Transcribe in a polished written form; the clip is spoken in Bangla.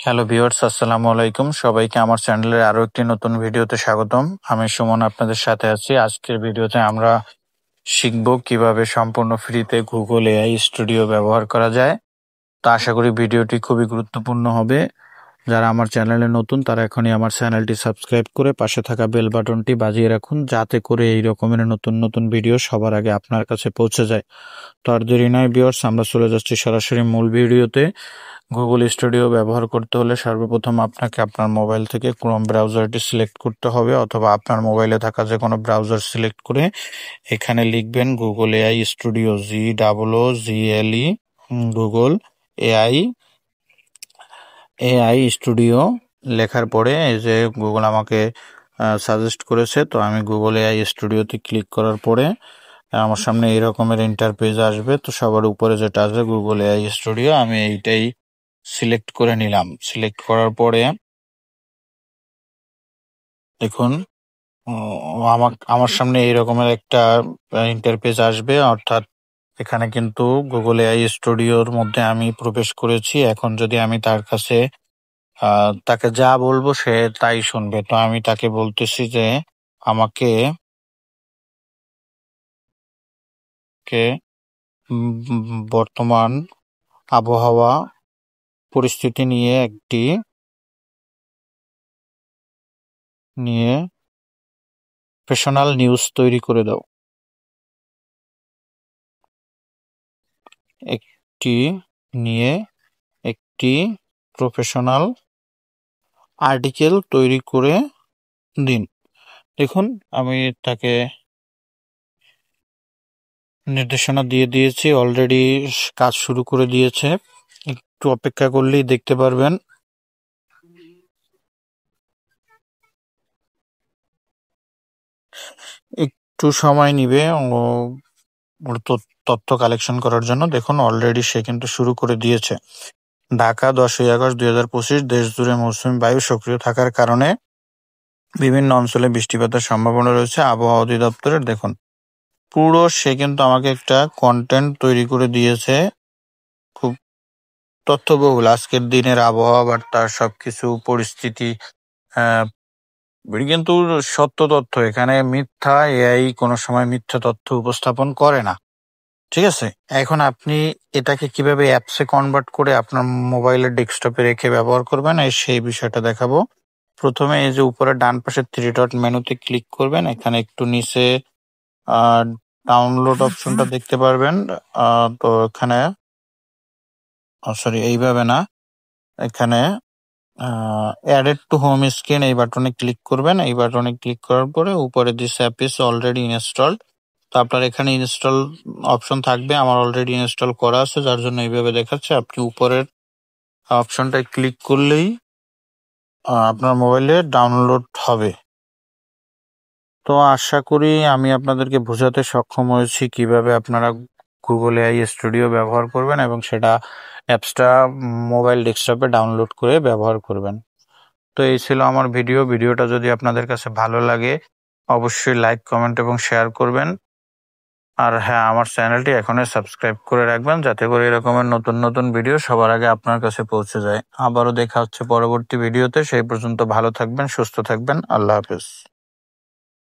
হ্যালো ভিউয়ার্স, আসসালামু আলাইকুম। সবাইকে আমার চ্যানেলের আরো একটি নতুন ভিডিওতে স্বাগতম। আমি সুমন আপনাদের সাথে আছি। আজকের ভিডিওতে আমরা শিখব কিভাবে সম্পূর্ণ ফ্রিতে গুগল এআই স্টুডিও ব্যবহার করা যায়। তো আশা করি ভিডিওটি খুবই গুরুত্বপূর্ণ হবে। যারা আমার চ্যানেলে নতুন তারা এখনই আমার চ্যানেলটি সাবস্ক্রাইব করে পাশে থাকা বেল বাটনটি বাজিয়ে রাখুন, যাতে করে এই রকমের নতুন নতুন ভিডিও সবার আগে আপনার কাছে পৌঁছে যায়। তো আর দেরি নয় ভিউয়ার্স, আমরা চলে যাচ্ছি সরাসরি মূল ভিডিওতে। গুগল স্টুডিও ব্যবহার করতে হলে সর্বপ্রথম আপনাকে আপনার মোবাইল থেকে ক্রোম ব্রাউজারটি সিলেক্ট করতে হবে, অথবা আপনার মোবাইলে থাকা যে কোনো ব্রাউজার সিলেক্ট করে এখানে লিখবেন Google AI studio, GOOGLE, Google AI AI studio লেখার পরে এই যে গুগল আমাকে সাজেস্ট করেছে, তো আমি গুগল এআই স্টুডিওতে ক্লিক করার পরে আমার সামনে এই রকমের ইন্টারপেজ আসবে। তো সবার উপরে যেটা আসবে গুগল এআই স্টুডিও, আমি এইটাই সিলেক্ট করে নিলাম। সিলেক্ট করার পরে দেখুন আমার সামনে এই রকমের একটা ইন্টারপেজ আসবে, অর্থাৎ এখানে কিন্তু গুগল এআই স্টুডিওর মধ্যে আমি প্রবেশ করেছি। এখন যদি আমি তার কাছে তাকে যা বলবো সে তাই শুনবে। তো আমি তাকে বলতেছি যে আমাকে বর্তমান আবহাওয়া পরিস্থিতি নিয়ে প্রফেশনাল নিউজ তৈরি করে দাও। একটি নিয়ে একটি প্রফেশনাল আর্টিকেল তৈরি করে দিন। দেখুন আমি তাকে নির্দেশনা দিয়ে দিয়েছি, অলরেডি কাজ শুরু করে দিয়েছে। একটু অপেক্ষা করলেই দেখতে পারবেন। একটু সময় নিবে ওর তথ্য কালেকশন করার জন্য। দেখুন অলরেডি সে কিন্তু শুরু করে দিয়েছে। ঢাকা 10ই আগস্ট 2025, দেশ জুড়ে মৌসুমী বায়ু সক্রিয় থাকার কারণে বিভিন্ন অঞ্চলে বৃষ্টিপাতের সম্ভাবনা রয়েছে আবহাওয়া অধিদপ্তরের। দেখুন পুরো সে কিন্তু আমাকে একটা কন্টেন্ট তৈরি করে দিয়েছে, খুব তথ্যবহুল। আজকের দিনের আবহাওয়া বার্তা, সবকিছু পরিস্থিতি, কিন্তু সত্য তথ্য। এখানে মিথ্যা এআই কোনো সময় মিথ্যা তথ্য উপস্থাপন করে না। ঠিক আছে, এখন আপনি এটাকে কিভাবে অ্যাপসে কনভার্ট করে আপনার মোবাইলের ডেস্কটপে রেখে ব্যবহার করবেন সেই বিষয়টা দেখাবো। প্রথমে এই যে উপরে ডান পাশে 3 ডট মেনুতে ক্লিক করবেন, এখানে একটু নিচে ডাউনলোড অপশনটা দেখতে পারবেন। তো এখানে সরি, এইভাবে না, এখানে অ্যাডেড টু হোম স্ক্রিন এই বাটনে ক্লিক করবেন। এই বাটনে ক্লিক করার পরে উপরে this app is already installed. তো আপনার এখানে ইনস্টল অপশন থাকবে, আমার অলরেডি ইনস্টল করা আছে, যার জন্য এইভাবে দেখাচ্ছে। আপনি উপরের অপশনটায় ক্লিক করলেই আপনার মোবাইলে ডাউনলোড হবে। তো আশা করি আমি আপনাদেরকে বোঝাতে সক্ষম হয়েছি কিভাবে আপনারা গুগল এআই স্টুডিও ব্যবহার করবেন এবং সেটা অ্যাপসটা মোবাইল ডেস্কটপে ডাউনলোড করে ব্যবহার করবেন। তো এই ছিল আমার ভিডিওটা যদি আপনাদের কাছে ভালো লাগে অবশ্যই লাইক, কমেন্ট এবং শেয়ার করবেন। আর হ্যাঁ, আমার চ্যানেলটি এখনই সাবস্ক্রাইব করে রাখবেন, যাতে করে এরকমের নতুন নতুন ভিডিও সবার আগে আপনার কাছে পৌঁছে যায়। আবারও দেখা হচ্ছে পরবর্তী ভিডিওতে। সেই পর্যন্ত ভালো থাকবেন, সুস্থ থাকবেন। আল্লাহ হাফেজ।